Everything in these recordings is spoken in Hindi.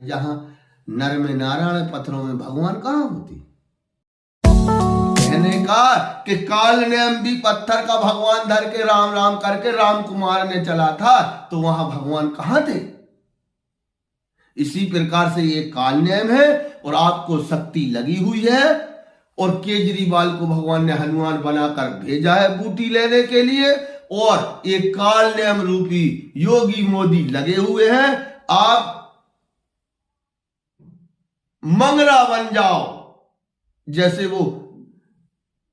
जहां नर में नारायण पत्थरों में भगवान कहाँ होती। कहने का कि काल ने भी पत्थर का भगवान धर के राम राम करके राम कुमार ने चला था, तो वहां भगवान कहां थे। इसी प्रकार से ये काल नेम है और आपको शक्ति लगी हुई है, और केजरीवाल को भगवान ने हनुमान बनाकर भेजा है बूटी लेने के लिए, और एक काल नेम रूपी योगी मोदी लगे हुए हैं। आप मंगरा बन जाओ, जैसे वो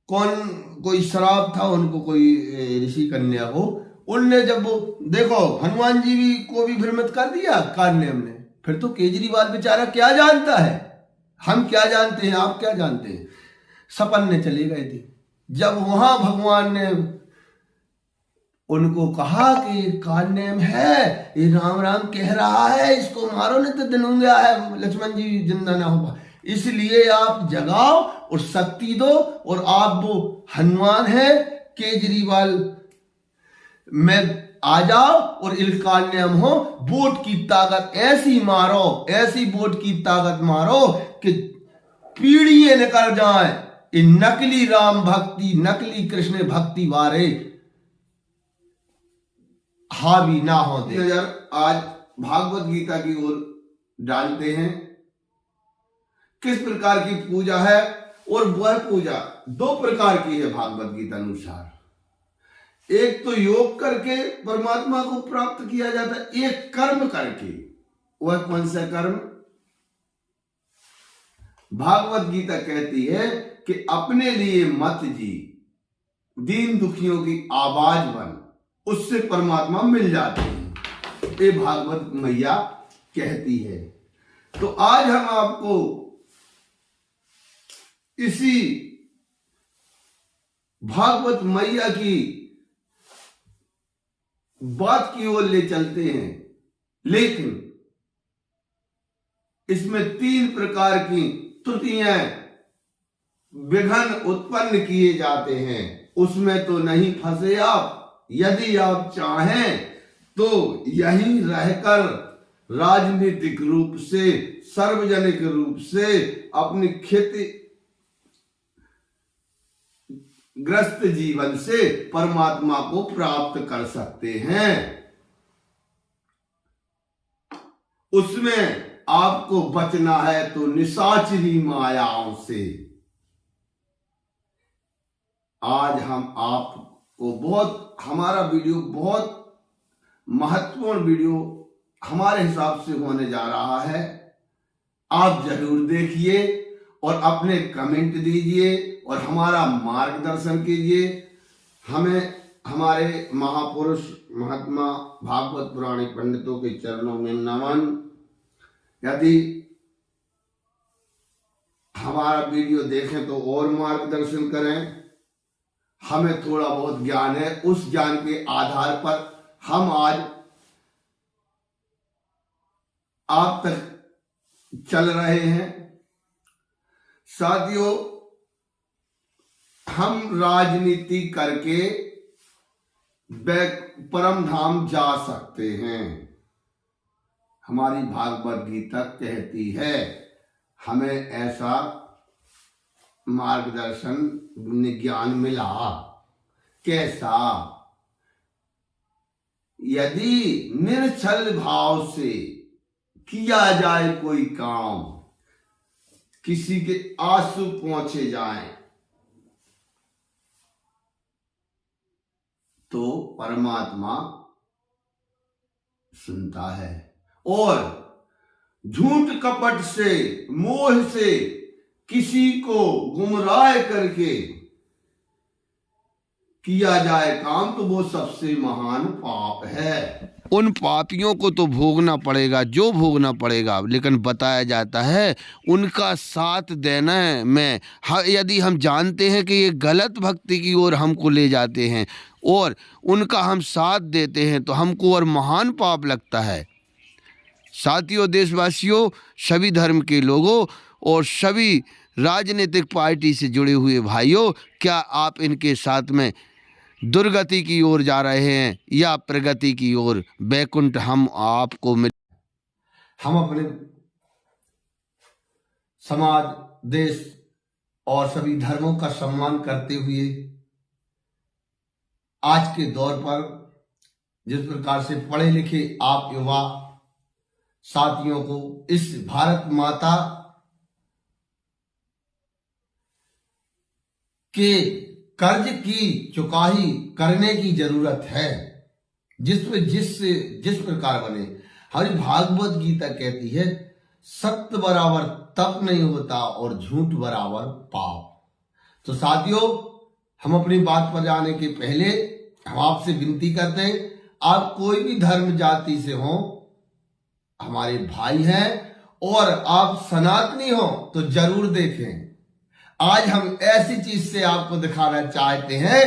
कोई शराब था उनको, कोई ऋषि कन्या को, उनने जब वो देखो हनुमान जी भी को भी भ्रमित कर दिया काल नेम ने, फिर तो केजरीवाल बेचारा क्या जानता है। हम क्या जानते हैं, आप क्या जानते हैं। सपन ने चले गए थे, जब वहां भगवान ने उनको कहा कि ये काल नेम है, ये राम राम कह रहा है, इसको मारो नहीं तो दिन हो गया है, लक्ष्मण जी जिंदा ना हो। इसलिए आप जगाओ और शक्ति दो, और आप वो हनुमान है केजरीवाल में आ जाओ और इलकाल नेम हो। वोट की ताकत ऐसी मारो, ऐसी वोट की ताकत मारो कि पीढ़ियां निकल जाए इन नकली राम भक्ति, नकली कृष्ण भक्ति वाले हावी ना हो दे। नजर आज भागवत गीता की ओर डालते हैं, किस प्रकार की पूजा है। और वह पूजा दो प्रकार की है भागवत गीता अनुसार। एक तो योग करके परमात्मा को प्राप्त किया जाता है, एक कर्म करके। वह कौन सा कर्म। भागवत गीता कहती है कि अपने लिए मत जी, दीन दुखियों की आवाज बन, उससे परमात्मा मिल जाते हैं। ये भागवत मैया कहती है। तो आज हम आपको इसी भागवत मैया की बात की ओर ले चलते हैं, लेकिन इसमें तीन प्रकार की त्रुटियां, विघ्न उत्पन्न किए जाते हैं। उसमें तो नहीं फंसे आप। यदि आप चाहें तो यहीं रहकर राजनीतिक रूप से, सार्वजनिक रूप से अपनी खेती ग्रस्त जीवन से परमात्मा को प्राप्त कर सकते हैं। उसमें आपको बचना है तो निशाचरी मायाओं से। आज हम आपको हमारा वीडियो बहुत महत्वपूर्ण वीडियो हमारे हिसाब से होने जा रहा है। आप जरूर देखिए और अपने कमेंट दीजिए और हमारा मार्गदर्शन कीजिए। हमें हमारे महापुरुष महात्मा भागवत पुराणी पंडितों के चरणों में नमन। यदि हमारा वीडियो देखें तो और मार्गदर्शन करें। हमें थोड़ा बहुत ज्ञान है, उस ज्ञान के आधार पर हम आज आप तक चल रहे हैं। साथियों, हम राजनीति करके परम धाम जा सकते हैं। हमारी भागवत गीता कहती है, हमें ऐसा मार्गदर्शन ज्ञान मिला। कैसा। यदि निश्चल भाव से किया जाए कोई काम, किसी के आंसू पहुंचे जाए, तो परमात्मा सुनता है। और झूठ कपट से, मोह से किसी को गुमराह करके किया जाए काम, तो वो सबसे महान पाप है। उन पापियों को तो भोगना पड़ेगा जो भोगना पड़ेगा, लेकिन बताया जाता है उनका साथ देना में, यदि हम जानते हैं कि ये गलत भक्ति की ओर हमको ले जाते हैं और उनका हम साथ देते हैं, तो हमको और महान पाप लगता है। साथियों, देशवासियों, सभी धर्म के लोगों और सभी राजनीतिक पार्टी से जुड़े हुए भाइयों, क्या आप इनके साथ में दुर्गति की ओर जा रहे हैं या प्रगति की ओर? वैकुंठ हम आपको मिल। हम अपने समाज, देश और सभी धर्मों का सम्मान करते हुए आज के दौर पर जिस प्रकार से पढ़े लिखे आप युवा साथियों को इस भारत माता के कर्ज की चुकाई करने की जरूरत है, जिस प्रकार बने। हमारी भागवत गीता कहती है सत्य बराबर तप नहीं होता और झूठ बराबर पाप। तो साथियों, हम अपनी बात पर जाने के पहले हम आपसे विनती करते हैं, आप कोई भी धर्म जाति से हो, हमारे भाई हैं, और आप सनातनी हो तो जरूर देखें। आज हम ऐसी चीज से आपको दिखाना चाहते हैं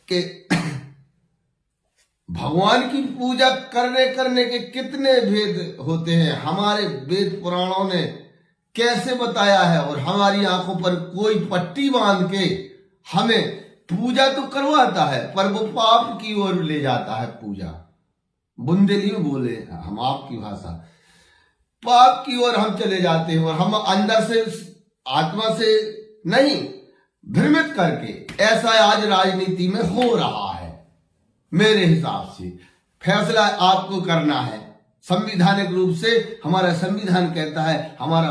कि भगवान की पूजा करने के कितने भेद होते हैं, हमारे वेद पुराणों ने कैसे बताया है, और हमारी आंखों पर कोई पट्टी बांध के हमें पूजा तो करवाता है पर वो पाप की ओर ले जाता है। पूजा बुंदेली में बोले हम आपकी भाषा, पाप की ओर हम चले जाते हैं, और हम अंदर से आत्मा से नहीं भ्रमित करके। ऐसा आज राजनीति में हो रहा है। मेरे हिसाब से फैसला आपको करना है संवैधानिक रूप से। हमारा संविधान कहता है, हमारा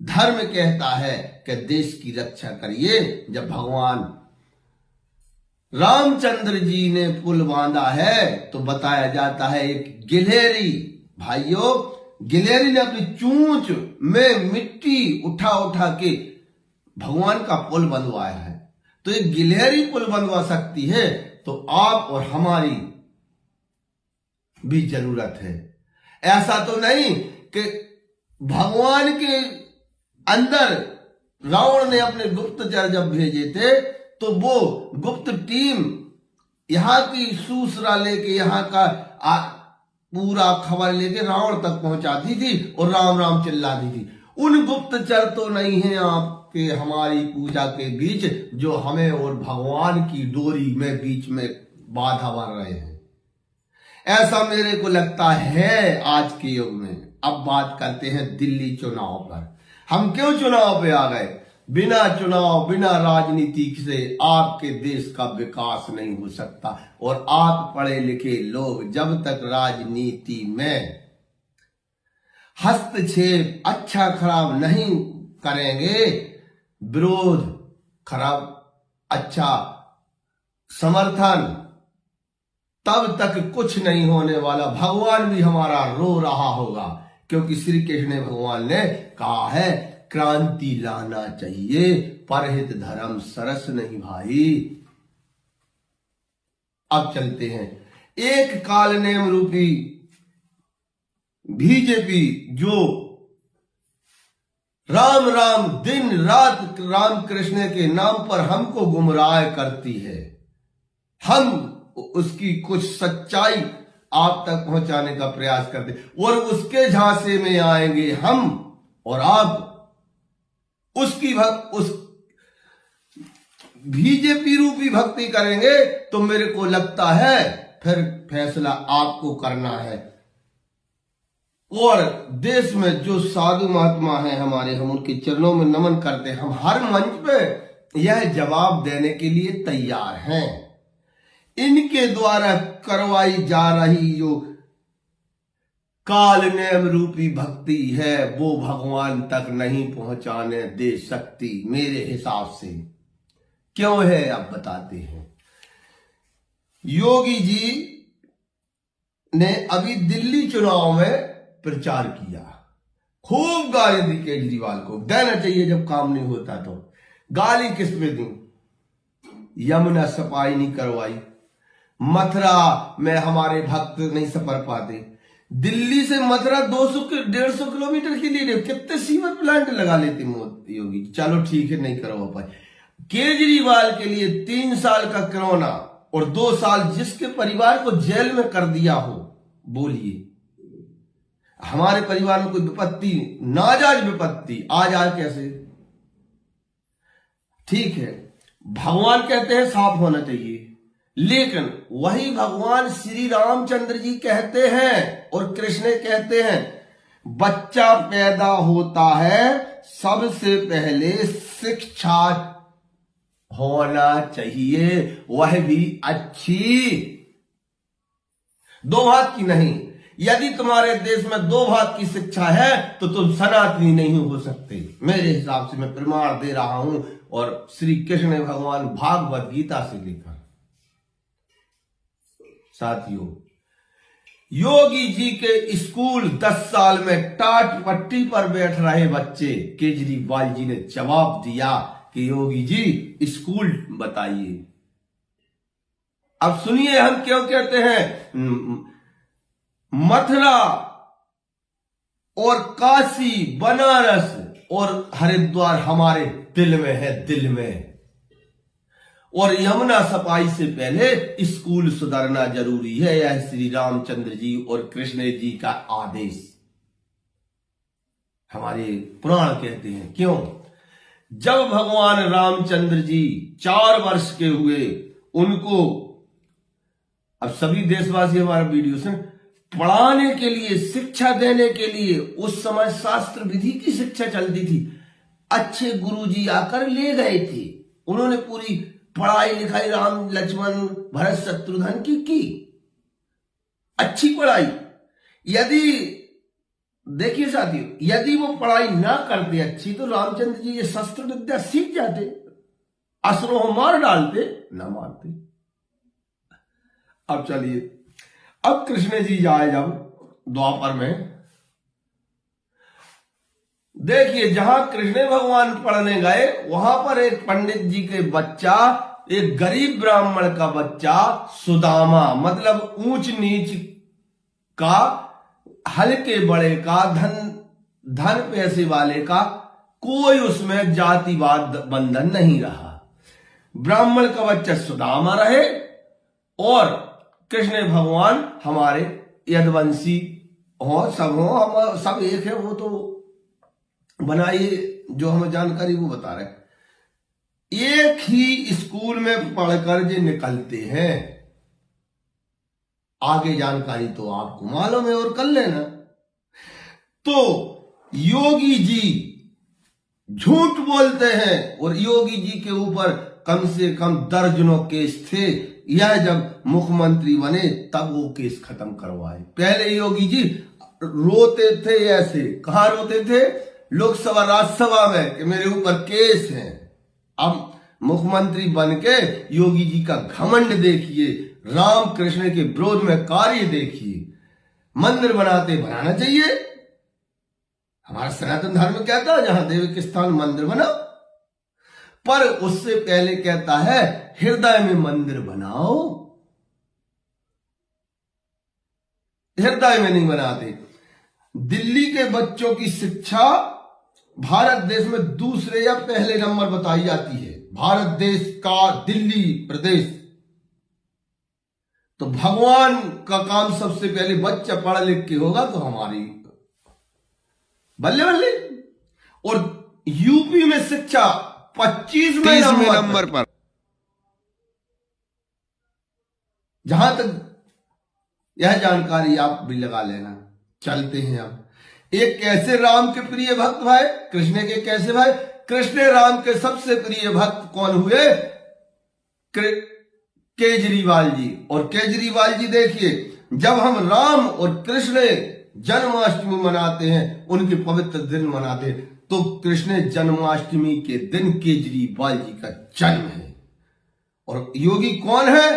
धर्म कहता है कि देश की रक्षा करिए। जब भगवान रामचंद्र जी ने पुल बांधा है तो बताया जाता है एक गिलहरी, भाइयों, गिलहरी ने अपनी चूंच में मिट्टी उठा उठा के भगवान का पुल बंधवाया है। तो एक गिलहरी पुल बंधवा सकती है तो आप और हमारी भी जरूरत है। ऐसा तो नहीं कि भगवान के अंदर रावण ने अपने गुप्तचर जब भेजे थे तो वो गुप्त टीम यहां की सूसरा लेके, यहां का पूरा खबर लेके रावण तक पहुंचाती थी और राम राम चिल्लाती थी। उन गुप्तचर तो नहीं है आपके हमारी पूजा के बीच जो हमें और भगवान की डोरी में बीच में बाधा बन रहे हैं। ऐसा मेरे को लगता है आज के युग में। अब बात करते हैं दिल्ली चुनाव पर। हम क्यों चुनाव पे आ गए? बिना चुनाव, बिना राजनीति से आपके देश का विकास नहीं हो सकता। और आप पढ़े लिखे लोग जब तक राजनीति में हस्तक्षेप अच्छा खराब नहीं करेंगे, विरोध खराब अच्छा समर्थन, तब तक कुछ नहीं होने वाला। भगवान भी हमारा रो रहा होगा, क्योंकि श्री कृष्ण भगवान ने कहा है क्रांति लाना चाहिए, परहित धर्म सरस नहीं भाई। अब चलते हैं एक काल नेम रूपी बीजेपी जो राम राम दिन रात राम कृष्ण के नाम पर हमको गुमराह करती है। हम उसकी कुछ सच्चाई आप तक पहुंचाने का प्रयास करते और उसके झांसे में आएंगे हम और आप उसकी उस बीजेपी रूपी भक्ति करेंगे तो मेरे को लगता है फिर फैसला आपको करना है। और देश में जो साधु महात्मा हैं हमारे, हम उनके चरणों में नमन करते हैं। हम हर मंच पे यह जवाब देने के लिए तैयार हैं। इनके द्वारा करवाई जा रही जो काल नेम रूपी भक्ति है वो भगवान तक नहीं पहुंचाने दे सकती मेरे हिसाब से। क्यों है अब बताते हैं। योगी जी ने अभी दिल्ली चुनाव में प्रचार किया, खूब गाली दी केजरीवाल को। देना चाहिए जब काम नहीं होता तो। गाली किस पे दी? यमुना सफाई नहीं करवाई, मथुरा में हमारे भक्त नहीं सफर पाते। दिल्ली से मथुरा 200-150 किलोमीटर के लिए कितने सीवर प्लांट लगा लेते मोदी योगी। चलो ठीक है, नहीं करवा पाए। केजरीवाल के लिए 3 साल का कोरोना और 2 साल जिसके परिवार को जेल में कर दिया हो, बोलिए हमारे परिवार में कोई विपत्ति, नाजायज विपत्ति आ जाए कैसे? ठीक है, भगवान कहते हैं साफ होना चाहिए, लेकिन वही भगवान श्री रामचंद्र जी कहते हैं और कृष्ण कहते हैं बच्चा पैदा होता है सबसे पहले शिक्षा होना चाहिए, वह भी अच्छी। दो भात की नहीं। यदि तुम्हारे देश में दो भात की शिक्षा है तो तुम सनातनी नहीं हो सकते, मेरे हिसाब से। मैं प्रमाण दे रहा हूं, और श्री कृष्ण भगवान भागवत गीता से लेकर। साथियों, योगी जी के स्कूल 10 साल में टाट पट्टी पर बैठ रहे बच्चे, केजरीवाल जी ने जवाब दिया कि योगी जी स्कूल बताइए। अब सुनिए हम क्यों कहते हैं मथुरा और काशी, बनारस और हरिद्वार हमारे दिल में है, दिल में। और यमुना सफाई से पहले स्कूल सुधारना जरूरी है, यह श्री रामचंद्र जी और कृष्ण जी का आदेश हमारे पुराण कहते हैं। क्यों? जब भगवान रामचंद्र जी 4 वर्ष के हुए, उनको, अब सभी देशवासी हमारा वीडियो सुन, पढ़ाने के लिए, शिक्षा देने के लिए, उस समय शास्त्र विधि की शिक्षा चलती थी। अच्छे गुरुजी आकर ले गए थे, उन्होंने पूरी पढ़ाई लिखाई राम लक्ष्मण भरत शत्रुघ्न की अच्छी पढ़ाई। यदि देखिए साथियों, यदि वो पढ़ाई ना करते अच्छी, तो रामचंद्र जी ये शस्त्र विद्या सीख जाते, असुरों को मार डालते, ना मारते। अब चलिए, अब कृष्ण जी जाए जब द्वापर में, देखिए जहां कृष्ण भगवान पढ़ने गए, वहां पर एक पंडित जी के बच्चा, एक गरीब ब्राह्मण का बच्चा सुदामा, मतलब ऊंच नीच का, हल्के बड़े का, धन पैसे वाले का, कोई उसमें जातिवाद बंधन नहीं रहा। ब्राह्मण का बच्चा सुदामा रहे, और कृष्ण भगवान हमारे यदुवंशी हो, सब हो, हम सब एक है। वो तो बनाइए, जो हमें जानकारी वो बता रहे। एक ही स्कूल में पढ़कर जो निकलते हैं, आगे जानकारी तो आपको मालूम है और कर लेना। तो योगी जी झूठ बोलते हैं, और योगी जी के ऊपर कम से कम दर्जनों केस थे। यह जब मुख्यमंत्री बने तब वो केस खत्म करवाए। पहले योगी जी रोते थे, ऐसे कहां रोते थे? लोकसभा राज्यसभा में, कि मेरे ऊपर केस है। अब मुख्यमंत्री बन के योगी जी का घमंड देखिए, राम कृष्ण के विरोध में कार्य देखिए। मंदिर बनाना चाहिए, हमारा सनातन धर्म कहता है जहां देव के स्थान मंदिर बनाओ, पर उससे पहले कहता है हृदय में मंदिर बनाओ। हृदय में नहीं बनाते। दिल्ली के बच्चों की शिक्षा भारत देश में दूसरे या पहले नंबर बताई जाती है। भारत देश का दिल्ली प्रदेश। तो भगवान का काम सबसे पहले बच्चा पढ़ लिख के होगा तो हमारी बल्ले बल्ले। और यूपी में शिक्षा 25वें नंबर पर। जहां तक यह जानकारी आप भी लगा लेना। चलते हैं अब, एक कैसे राम के प्रिय भक्त भाई, कृष्ण के कैसे भाई? कृष्ण राम के सबसे प्रिय भक्त कौन हुए? केजरीवाल जी। और केजरीवाल जी देखिए, जब हम राम और कृष्ण जन्माष्टमी मनाते हैं, उनके पवित्र दिन मनाते हैं, तो कृष्ण जन्माष्टमी के दिन केजरीवाल जी का जन्म है। और योगी कौन है?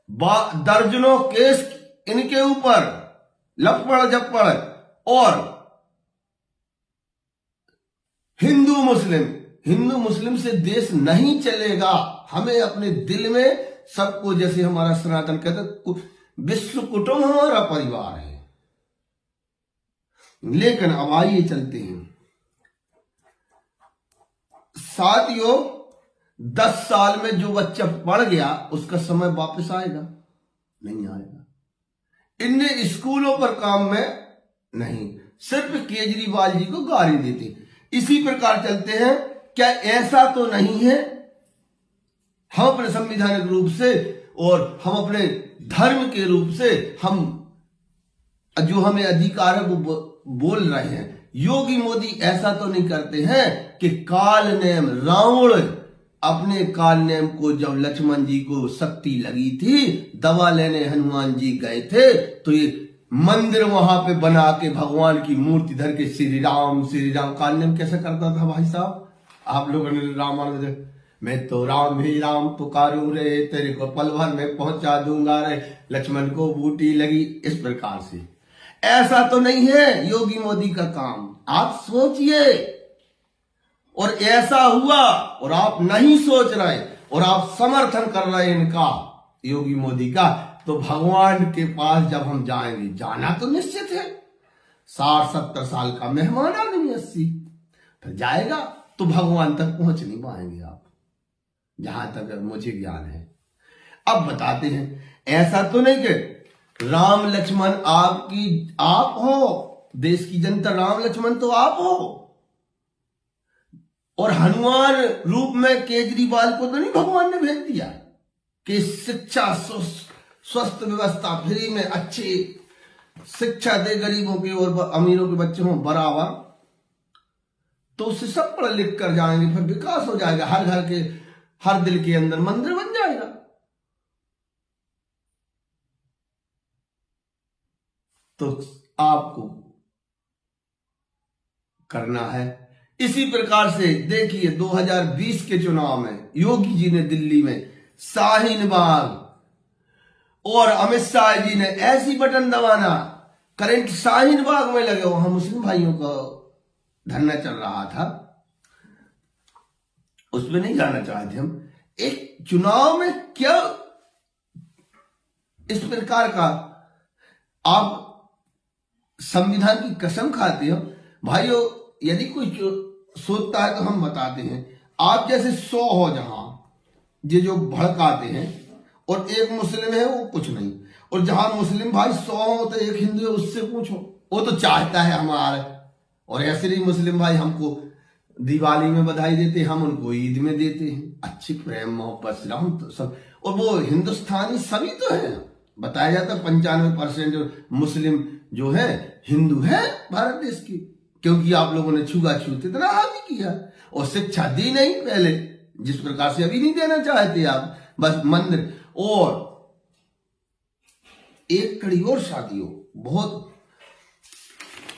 दर्जनों केस इनके ऊपर, लपड़ झपड़। और हिंदू मुस्लिम से देश नहीं चलेगा। हमें अपने दिल में सबको, जैसे हमारा सनातन कहता, विश्व कुटुंब हमारा परिवार है। लेकिन अब आइए चलते हैं साथियों, 10 साल में जो बच्चा पढ़ गया उसका समय वापस आएगा? नहीं आएगा। इनने स्कूलों पर काम में नहीं, सिर्फ केजरीवाल जी को गाली देते। इसी प्रकार चलते हैं। क्या ऐसा तो नहीं है हम अपने संवैधानिक रूप से और हम अपने धर्म के रूप से हम जो हमें अधिकार है वो बोल रहे हैं, योगी मोदी ऐसा तो नहीं करते हैं कि काल नेम रावण अपने काल नेम को जब लक्ष्मण जी को शक्ति लगी थी, दवा लेने हनुमान जी गए थे, तो ये मंदिर वहां पे बना के भगवान की मूर्ति धर के श्री राम काल नेम कैसे करता था भाई साहब? आप लोगों ने रामायण, मैं तो राम ही राम पुकारूं रे, तेरे को पल भर में पहुंचा दूंगा रे, लक्ष्मण को बूटी लगी, इस प्रकार से। ऐसा तो नहीं है योगी मोदी का काम, आप सोचिए। और ऐसा हुआ और आप नहीं सोच रहे और आप समर्थन कर रहे इनका, योगी मोदी का, तो भगवान के पास जब हम जाएंगे, जाना तो निश्चित है, 60-70 साल का मेहमान आदमी 80 फिर जाएगा तो भगवान तक पहुंच नहीं पाएंगे आप, जहां तक मुझे ज्ञान है। अब बताते हैं, ऐसा तो नहीं कि राम लक्ष्मण आप हो, देश की जनता राम लक्ष्मण तो आप हो, और हनुमान रूप में केजरीवाल को तो नहीं भगवान ने भेज दिया कि शिक्षा स्वस्थ व्यवस्था फ्री में अच्छी शिक्षा दे, गरीबों के और अमीरों के बच्चे हों बराबर, तो उससे सब पढ़ लिख कर जाएंगे, फिर विकास हो जाएगा, हर घर के हर दिल के अंदर मंदिर बन जाएगा। तो आपको करना है इसी प्रकार से। देखिए 2020 के चुनाव में योगी जी ने दिल्ली में शाहीन बाग और अमित शाह जी ने ऐसी बटन दबाना, करंट शाहीन बाग में लगे, वहां मुस्लिम भाइयों का धरना चल रहा था, उसमें नहीं जाना चाहते हम। एक चुनाव में क्या इस प्रकार का आप संविधान की कसम खाते हो भाइयों? यदि कोई सोचता है तो हम बताते हैं, आप जैसे 100 हो जहां ये जो भड़काते हैं, और एक मुस्लिम है वो कुछ नहीं, और जहां मुस्लिम भाई 100 हो तो एक हिंदू है उससे पूछो, वो तो चाहता है हमारे, और ऐसे ही मुस्लिम भाई हमको दिवाली में बधाई देते, हम उनको ईद में देते हैं, अच्छी प्रेम मोहब्बत से हम तो सब, और वो हिंदुस्तानी सभी तो है। बताया जाता है 95% मुस्लिम जो है हिंदू है भारत देश की, क्योंकि आप लोगों ने छुआछूत इतना हावी किया और शिक्षा दी नहीं पहले, जिस प्रकार से अभी नहीं देना चाहते आप, बस मंदिर। और एक कड़ी और शादियों, बहुत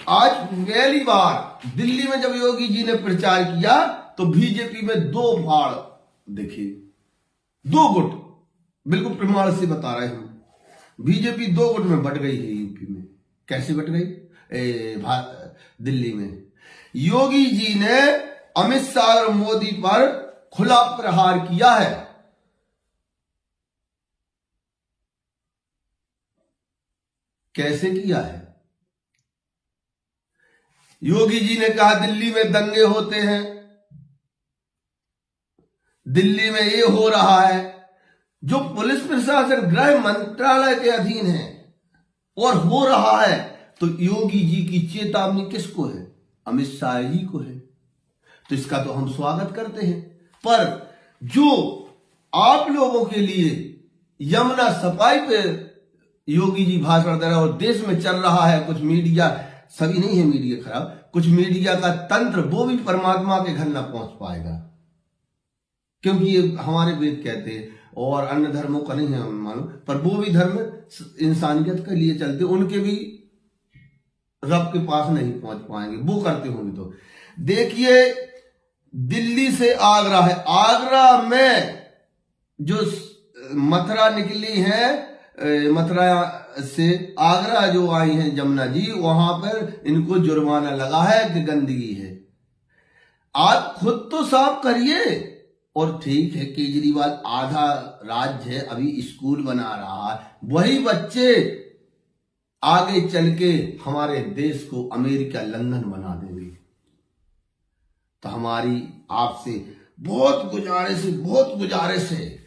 आज पहली बार दिल्ली में जब योगी जी ने प्रचार किया तो बीजेपी में 2 फाड़ दिखे, 2 गुट, बिल्कुल प्रमाण से बता रहे हैं। बीजेपी 2 गुट में बट गई है यूपी में। कैसे बट गई? दिल्ली में योगी जी ने अमित शाह और मोदी पर खुला प्रहार किया है। कैसे किया है? योगी जी ने कहा दिल्ली में दंगे होते हैं, दिल्ली में ये हो रहा है, जो पुलिस प्रशासन गृह मंत्रालय के अधीन है और हो रहा है, तो योगी जी की चेतावनी किसको है? अमित शाह जी को है। तो इसका तो हम स्वागत करते हैं। पर जो आप लोगों के लिए यमुना सफाई पे योगी जी भाषण दे रहे और देश में चल रहा है, कुछ मीडिया, सभी नहीं है मीडिया खराब, कुछ मीडिया का तंत्र, वो भी परमात्मा के घर ना पहुंच पाएगा, क्योंकि ये हमारे वेद कहते हैं, और अन्य धर्मों का नहीं है मालूम, पर वो भी धर्म इंसानियत के लिए चलते, उनके भी रब के पास नहीं पहुंच पाएंगे, वो करते होंगे। तो देखिए दिल्ली से आगरा है, आगरा में जो मथुरा निकली है, मथुरा से आगरा जो आई हैं जमुना जी, वहां पर इनको जुर्माना लगा है कि गंदगी है। आप खुद तो साफ करिए। और ठीक है केजरीवाल आधा राज्य है, अभी स्कूल बना रहा है, वही बच्चे आगे चल के हमारे देश को अमेरिका लंदन बना देंगे। तो हमारी आपसे बहुत गुजारिश है।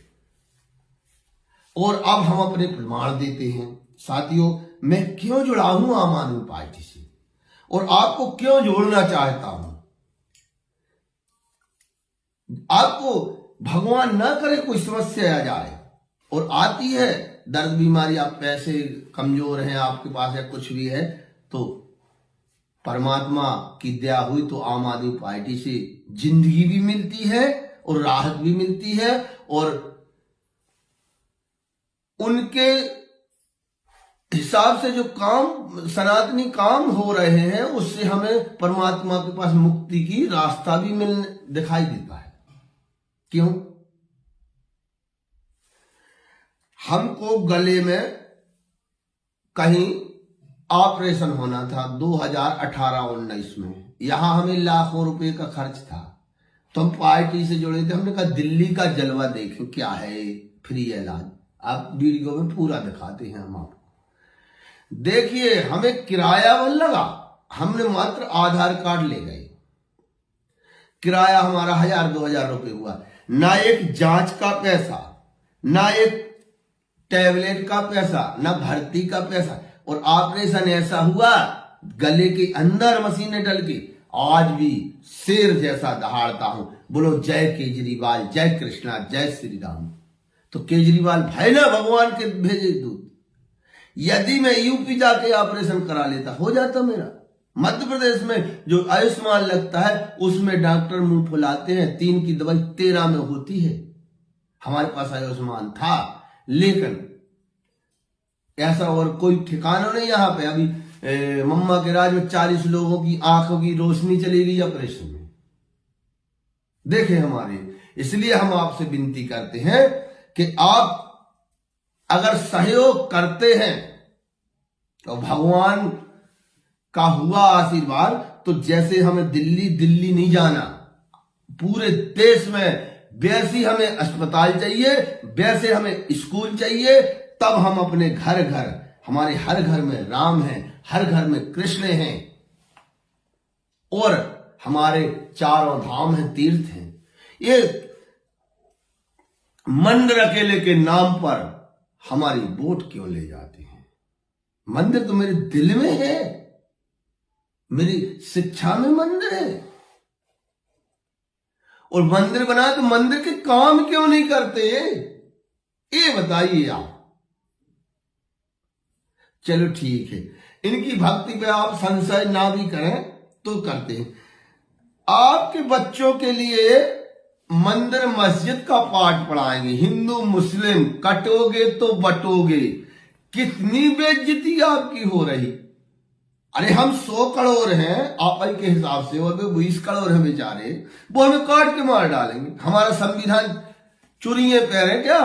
और अब हम अपने प्रमाण देते हैं। साथियों, मैं क्यों जुड़ा हूं आम आदमी पार्टी से और आपको क्यों जोड़ना चाहता हूं? आपको भगवान ना करे कोई समस्या आ जाए, और आती है दर्द बीमारी, आप पैसे कमजोर हैं आपके पास या कुछ भी है, तो परमात्मा की दया हुई तो आम आदमी पार्टी से जिंदगी भी मिलती है और राहत भी मिलती है, और उनके हिसाब से जो काम सनातनी काम हो रहे हैं उससे हमें परमात्मा के पास मुक्ति की रास्ता भी दिखाई देता है। क्यों? हमको गले में कहीं ऑपरेशन होना था 2018-19 में, यहां हमें लाखों रुपए का खर्च था, तो हम पार्टी से जुड़े थे। हमने कहा दिल्ली का जलवा देखें क्या है, फ्री इलाज। आप वीडियो में पूरा दिखाते हैं हम आपको। देखिए हमें किराया वो लगा, हमने मात्र आधार कार्ड ले गए, किराया हमारा 1000-2000 रुपए हुआ। ना एक जांच का पैसा, ना एक टैबलेट का पैसा, ना भर्ती का पैसा, और ऑपरेशन ऐसा हुआ गले के अंदर मशीनें डल के आज भी शेर जैसा दहाड़ता हूं। बोलो जय केजरीवाल, जय कृष्णा, जय श्री राम। तो केजरीवाल भाई ना भगवान के भेजे दूत। यदि मैं यूपी जाके ऑपरेशन करा लेता हो जाता मेरा। मध्य प्रदेश में जो आयुष्मान लगता है उसमें डॉक्टर मुंह फुलाते हैं, 3 की दवाई 13 में होती है। हमारे पास आयुष्मान था, लेकिन ऐसा और कोई ठिकाना नहीं। यहां पे अभी मम्मा के राज में 40 लोगों की आंखों की रोशनी चली गई ऑपरेशन में, देखे हमारे। इसलिए हम आपसे विनती करते हैं कि आप अगर सहयोग करते हैं तो भगवान का हुआ आशीर्वाद, तो जैसे हमें दिल्ली नहीं जाना, पूरे देश में वैसी हमें अस्पताल चाहिए, वैसे हमें स्कूल चाहिए, तब हम अपने घर घर, हमारे हर घर में राम है, हर घर में कृष्ण हैं, और हमारे चारों धाम हैं, तीर्थ हैं। ये मंदिर अकेले के नाम पर हमारी वोट क्यों ले जाते हैं? मंदिर तो मेरे दिल में है, मेरी शिक्षा में मंदिर है। और मंदिर बना तो मंदिर के काम क्यों नहीं करते, ये बताइए आप। चलो ठीक है, इनकी भक्ति पे आप संशय ना भी करें तो करते हैं। आपके बच्चों के लिए मंदिर मस्जिद का पाठ पढ़ाएंगे, हिंदू मुस्लिम कटोगे तो बटोगे। कितनी बेइज्जती आपकी हो रही। अरे हम 100 करोड़ हैं आप के हिसाब से, और वे 20 करोड़ हैं बेचारे, वो हमें काट के मार डालेंगे। हमारा संविधान चुरिए पैर क्या?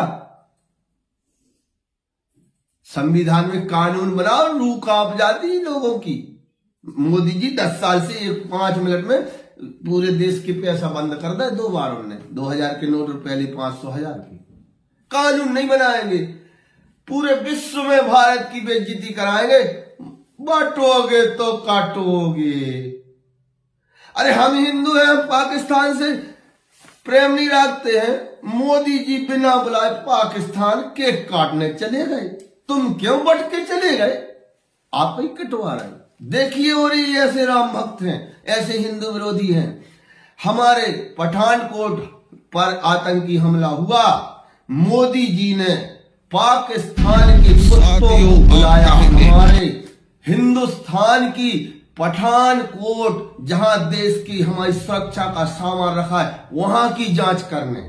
संविधान में कानून बनाओ, रूह कांप जाती है लोगों की। मोदी जी 10 साल से 5 मिनट में पूरे देश के पैसा बंद कर दिया। 2 बार उन्होंने 2000 के नोट पहले 500,000 के। कानून नहीं बनाएंगे, पूरे विश्व में भारत की बेइज्जती कराएंगे। बांटोगे तो काटोगे। अरे हम हिंदू हैं, हम पाकिस्तान से प्रेम नहीं रखते हैं। मोदी जी बिना बुलाए पाकिस्तान केक काटने चले गए, तुम क्यों बट के चले गए? आप ही कटवा रहे। देखिए, और ये ऐसे राम भक्त हैं, ऐसे हिंदू विरोधी हैं। हमारे पठानकोट पर आतंकी हमला हुआ, मोदी जी ने पाकिस्तान के कुत्तों को बुलाया। हमारे हिंदुस्तान की पठानकोट, जहां देश की हमारी सुरक्षा का सामान रखा है, वहां की जांच करने।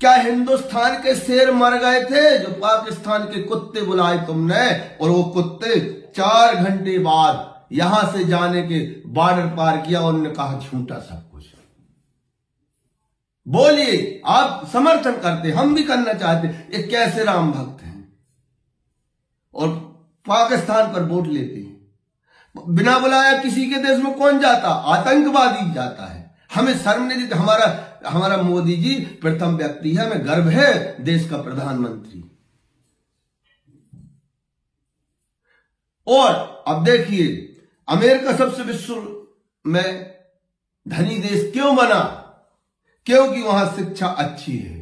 क्या हिंदुस्तान के शेर मर गए थे जो पाकिस्तान के कुत्ते बुलाए तुमने? और वो कुत्ते 4 घंटे बाद यहां से जाने के बॉर्डर पार किया, और उन्होंने कहा झूठा सब कुछ। बोलिए, आप समर्थन करते, हम भी करना चाहते। ये कैसे राम भक्त हैं और पाकिस्तान पर वोट लेते हैं? बिना बुलाया किसी के देश में कौन जाता? आतंकवादी जाता है। हमें शर्म नहीं देती। हमारा मोदी जी प्रथम व्यक्ति है, हमें गर्व है, देश का प्रधानमंत्री। और अब देखिए, अमेरिका सबसे विश्व में धनी देश क्यों बना? क्योंकि वहां शिक्षा अच्छी है।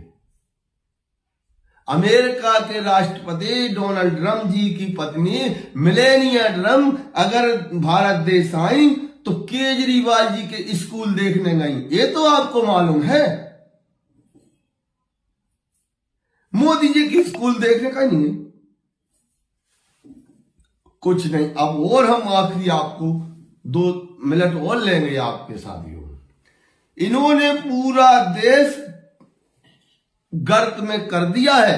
अमेरिका के राष्ट्रपति डोनाल्ड ट्रंप जी की पत्नी मेलानिया ट्रंप अगर भारत देश आई तो केजरीवाल जी के स्कूल देखने गई। ये तो आपको मालूम है। मोदी जी के स्कूल देखने का नहीं है। कुछ नहीं। अब और हम आखिरी आपको 2 मिनट और लेंगे आपके साथियों। इन्होंने पूरा देश गर्त में कर दिया है।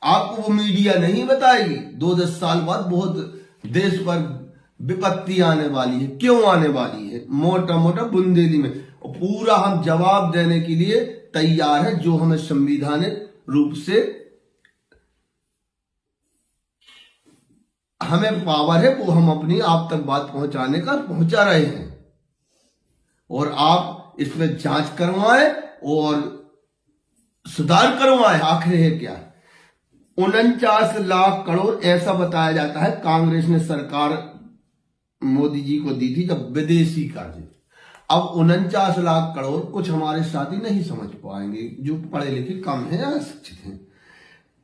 आपको वो मीडिया नहीं बताएगी। 2-10 साल बाद बहुत देश पर विपत्ति आने वाली है। क्यों आने वाली है? मोटा मोटा बुंदेली में। और पूरा हम जवाब देने के लिए तैयार है। जो हमें संवैधानिक रूप से हमें पावर है वो हम अपनी आप तक बात पहुंचाने का पहुंचा रहे हैं। और आप इसमें जांच करवाएं और सुधार करवाएं। आखिर है क्या? 49 लाख करोड़ ऐसा बताया जाता है कांग्रेस ने सरकार मोदी जी को दी थी जब विदेशी कर्ज। अब 49 लाख करोड़ कुछ हमारे साथी नहीं समझ पाएंगे जो पढ़े लिखे कम है या शिक्षित हैं।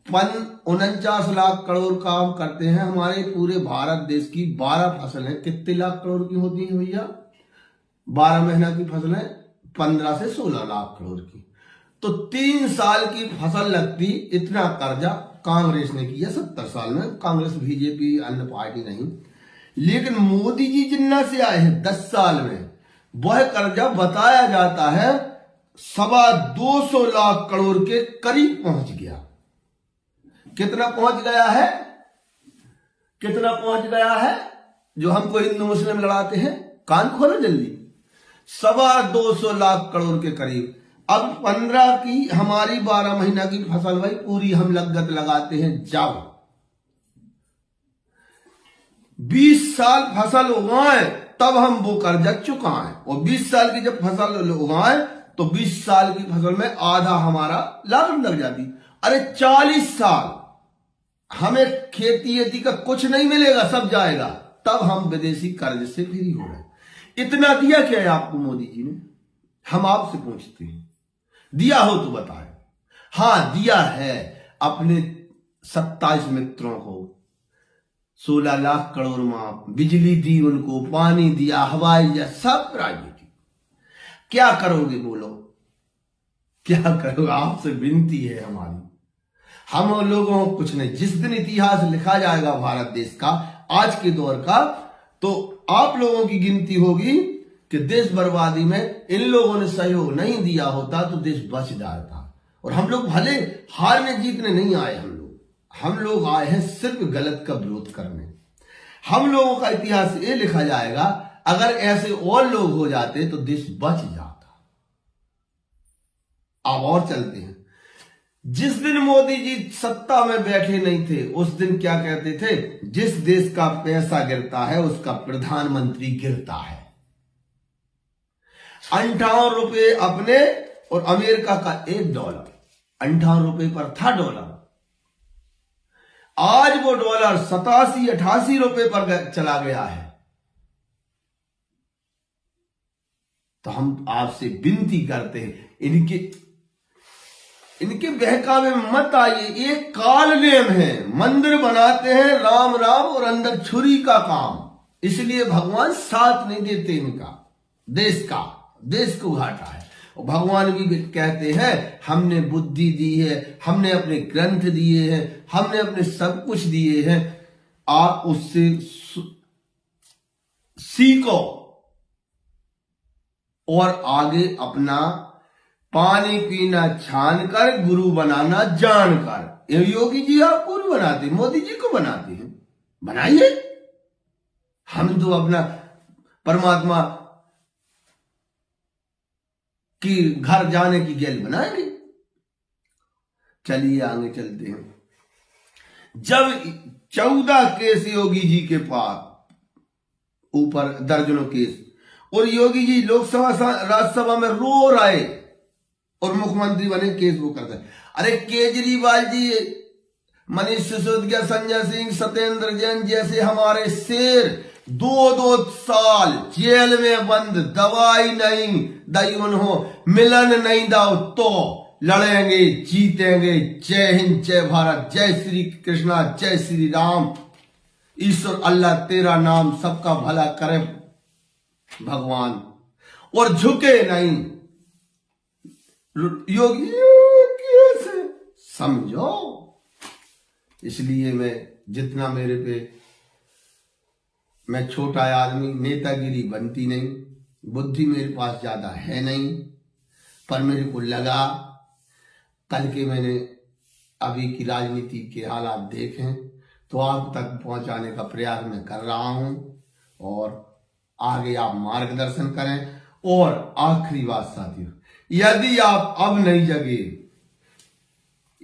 49 लाख करोड़ काम करते हैं। हमारे पूरे भारत देश की 12 फसलें कितने लाख करोड़ की होती हैं भैया? 12 महीना की फसलें 15 से 16 लाख करोड़ की। तो 3 साल की फसल लगती। इतना कर्जा कांग्रेस ने किया 70 साल में। कांग्रेस बीजेपी अन्य पार्टी नहीं। लेकिन मोदी जी जिन्ना से आए हैं 10 साल में वह कर्जा बताया जाता है 225 लाख करोड़ के करीब पहुंच गया। कितना पहुंच गया है? कितना पहुंच गया है? जो हमको हिंदू मुस्लिम लड़ाते हैं, कान खोलो जल्दी। 225 लाख करोड़ के करीब। अब 15 की हमारी 12 महीना की फसल भाई पूरी हम लागत लगाते हैं। जब 20 साल फसल उगाए तब हम वो कर्जा चुकाएं। और 20 साल की जब फसल उगाए तो 20 साल की फसल में आधा हमारा लागत लग जाती। अरे 40 साल हमें खेती का कुछ नहीं मिलेगा, सब जाएगा। तब हम विदेशी कर्ज से फ्री हो रहे। इतना दिया क्या है आपको मोदी जी ने? हम आपसे पूछते हैं, दिया हो तो बताएं। हाँ दिया है। अपने 27 मित्रों को 16 लाख करोड़ माफ, बिजली दी उनको, पानी दिया, हवाई दिया, सब राजनीति। क्या करोगे बोलो? क्या करोगे? आपसे विनती है हमारी। हम लोगों को कुछ नहीं। जिस दिन इतिहास लिखा जाएगा भारत देश का, आज के दौर का, तो आप लोगों की गिनती होगी कि देश बर्बादी में इन लोगों ने सहयोग नहीं दिया होता तो देश बच जाता। और हम लोग भले हारने जीतने नहीं आए। हम लोग आए हैं सिर्फ गलत का विरोध करने। हम लोगों का इतिहास ये लिखा जाएगा, अगर ऐसे और लोग हो जाते तो देश बच जाता। अब और चलते हैं। जिस दिन मोदी जी सत्ता में बैठे नहीं थे उस दिन क्या कहते थे? जिस देश का पैसा गिरता है उसका प्रधानमंत्री गिरता है। 58 रुपए अपने और अमेरिका का $1 58 रुपए पर था डॉलर। आज वो डॉलर 87-88 रुपए पर चला गया है। तो हम आपसे विनती करते हैं, इनके बहकावे में मत आइए। एक काल नेम है, मंदिर बनाते हैं राम राम और अंदर छुरी का काम। इसलिए भगवान साथ नहीं देते इनका। देश को घाटा है। और भगवान भी कहते हैं हमने बुद्धि दी है, हमने अपने ग्रंथ दिए हैं, हमने अपने सब कुछ दिए हैं, आप उससे सीखो और आगे अपना पानी पीना छान कर, गुरु बनाना जानकर। योगी जी आप गुरु बनाते, मोदी जी को बनाते हैं, बनाइए। हम तो अपना परमात्मा कि घर जाने की गेल बनाएंगे। चलिए आगे चलते हैं। जब 14 केस योगी जी के पास, ऊपर दर्जनों केस, और योगी जी लोकसभा राज्यसभा में रो रहे और मुख्यमंत्री बने, केस वो करते। अरे केजरीवाल जी, मनीष सिसोदिया, संजय सिंह, सत्येंद्र जैन जैसे हमारे शेर 2-2 साल जेल में बंद, दवाई नहीं दई, उन्होंने मिलन नहीं दाओ तो लड़ेंगे, जीतेंगे। जय हिंद, जय भारत, जय श्री कृष्णा, जय श्री राम। ईश्वर अल्लाह तेरा नाम सबका भला करे भगवान। और झुके नहीं योगी, कैसे समझो। इसलिए मैं जितना मेरे पे मैं छोटा आदमी, नेतागिरी बनती नहीं, बुद्धि मेरे पास ज्यादा है नहीं, पर मेरे को लगा कल के मैंने अभी की राजनीति के हालात देखें तो आप तक पहुंचाने का प्रयास मैं कर रहा हूं और आगे आप मार्गदर्शन करें। और आखिरी बात साथियों, यदि आप अब नहीं जगे,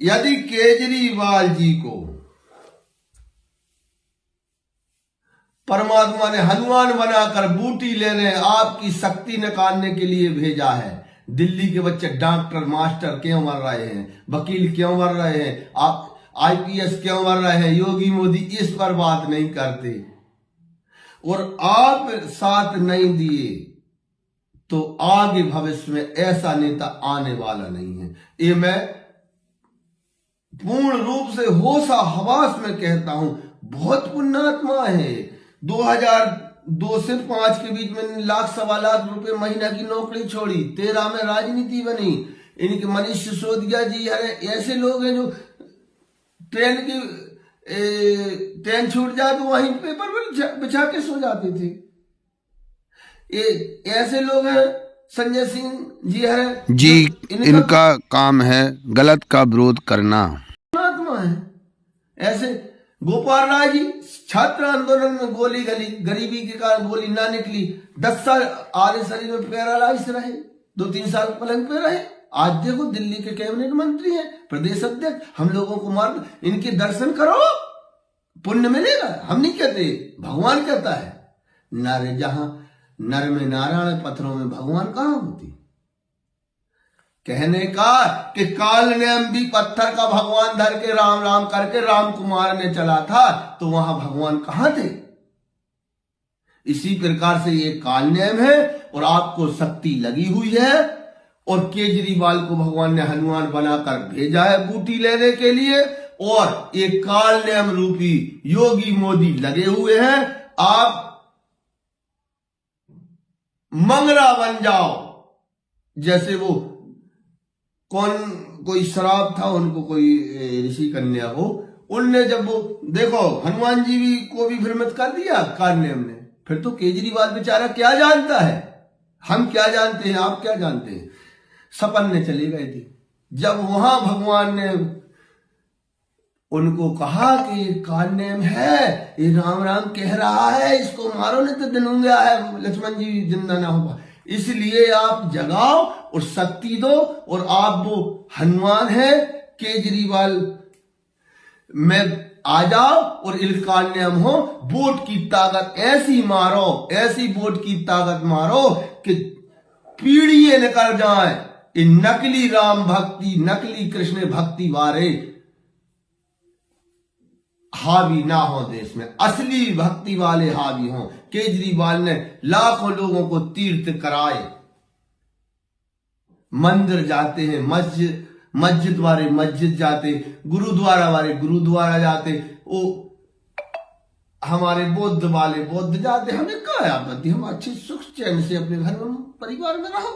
यदि केजरीवाल जी को परमात्मा ने हनुमान बनाकर बूटी लेने, आपकी शक्ति निकालने के लिए भेजा है, दिल्ली के बच्चे डॉक्टर मास्टर क्यों मर रहे हैं, वकील क्यों मर रहे हैं, आप आईपीएस क्यों मर रहे हैं, योगी मोदी इस पर बात नहीं करते और आप साथ नहीं दिए तो आगे भविष्य में ऐसा नेता आने वाला नहीं है। ये मैं पूर्ण रूप से होशा हवास में कहता हूं। बहुत पुण्यात्मा है। 2002 से 5 के बीच में लाख सवा लाख रुपए महीना की नौकरी छोड़ी, 13 में राजनीति बनी। इनके मनीष सिसोदिया जी है, ऐसे लोग हैं जो ट्रेन छूट जाए तो वहीं पेपर पर बिछा के सो जाते थे। ये ऐसे लोग हैं। संजय सिंह जी है जी, इनका काम है गलत का विरोध करना, है। ऐसे गोपाल राय जी छात्र आंदोलन में गोली गली, गरीबी के कारण गोली ना निकली, 10 साल आधे शरीर में पैरालाइज रहे, 2-3 साल पलंग पे रहे। आज देखो दिल्ली के कैबिनेट मंत्री हैं, प्रदेश अध्यक्ष। हम लोगों को मार्ग, इनके दर्शन करो, पुण्य मिलेगा। हम नहीं कहते, भगवान कहता है। नर जहां नर में नारायण, पत्थरों में भगवान कहां होती। कहने का कि काल ने भी पत्थर का भगवान धर के राम राम करके राम कुमार ने चला था, तो वहां भगवान कहां थे। इसी प्रकार से ये काल नियम है और आपको शक्ति लगी हुई है। और केजरीवाल को भगवान ने हनुमान बनाकर भेजा है बूटी लेने के लिए, और ये काल नियम रूपी योगी मोदी लगे हुए हैं। आप मंगरा बन जाओ, जैसे वो कोई शराब था उनको, कोई ऋषि कन्या हो, उनने जब वो देखो हनुमान जी भी को भी भ्रमित कर दिया काल नियम ने। फिर तो केजरीवाल बेचारा क्या जानता है, हम क्या जानते हैं, आप क्या जानते हैं। सपन में चले गए थे। जब वहां भगवान ने उनको कहा कि ये काल नियम है, ये राम राम कह रहा है, इसको मारो नहीं तो दिन गया है, लक्ष्मण जी जिंदा ना होगा। इसलिए आप जगाओ और शक्ति दो, और आप वो हनुमान है केजरीवाल में आ जाओ और इल्काल नियम हो। वोट की ताकत ऐसी मारो, ऐसी वोट की ताकत मारो कि पीढ़ियां निकल जाए। ये नकली राम भक्ति, नकली कृष्ण भक्ति वाले हावी ना हो देश में, असली भक्ति वाले हावी हों। केजरीवाल ने लाखों लोगों को तीर्थ कराए, मंदिर जाते हैं, मस्जिद वाले मस्जिद जाते, गुरुद्वारा वाले गुरुद्वारा जाते, वो हमारे बौद्ध वाले बौद्ध जाते। हमें क्या आपत्ति, हम अच्छे सुख चैन से अपने घर में परिवार में रहो।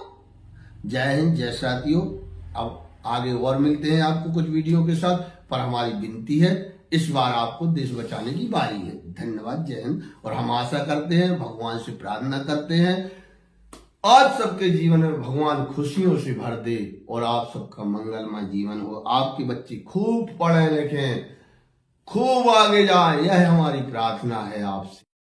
जय हिंद, जय साथियों। अब आगे और मिलते हैं आपको कुछ वीडियो के साथ, पर हमारी विनती है इस बार आपको देश बचाने की बारी है। धन्यवाद, जय हिंद। और हम आशा करते हैं, भगवान से प्रार्थना करते हैं, आप सबके जीवन में भगवान खुशियों से भर दे और आप सबका मंगलमय जीवन हो। आपके बच्चे खूब पढ़े लिखें, खूब आगे जाएं, यह हमारी प्रार्थना है आपसे।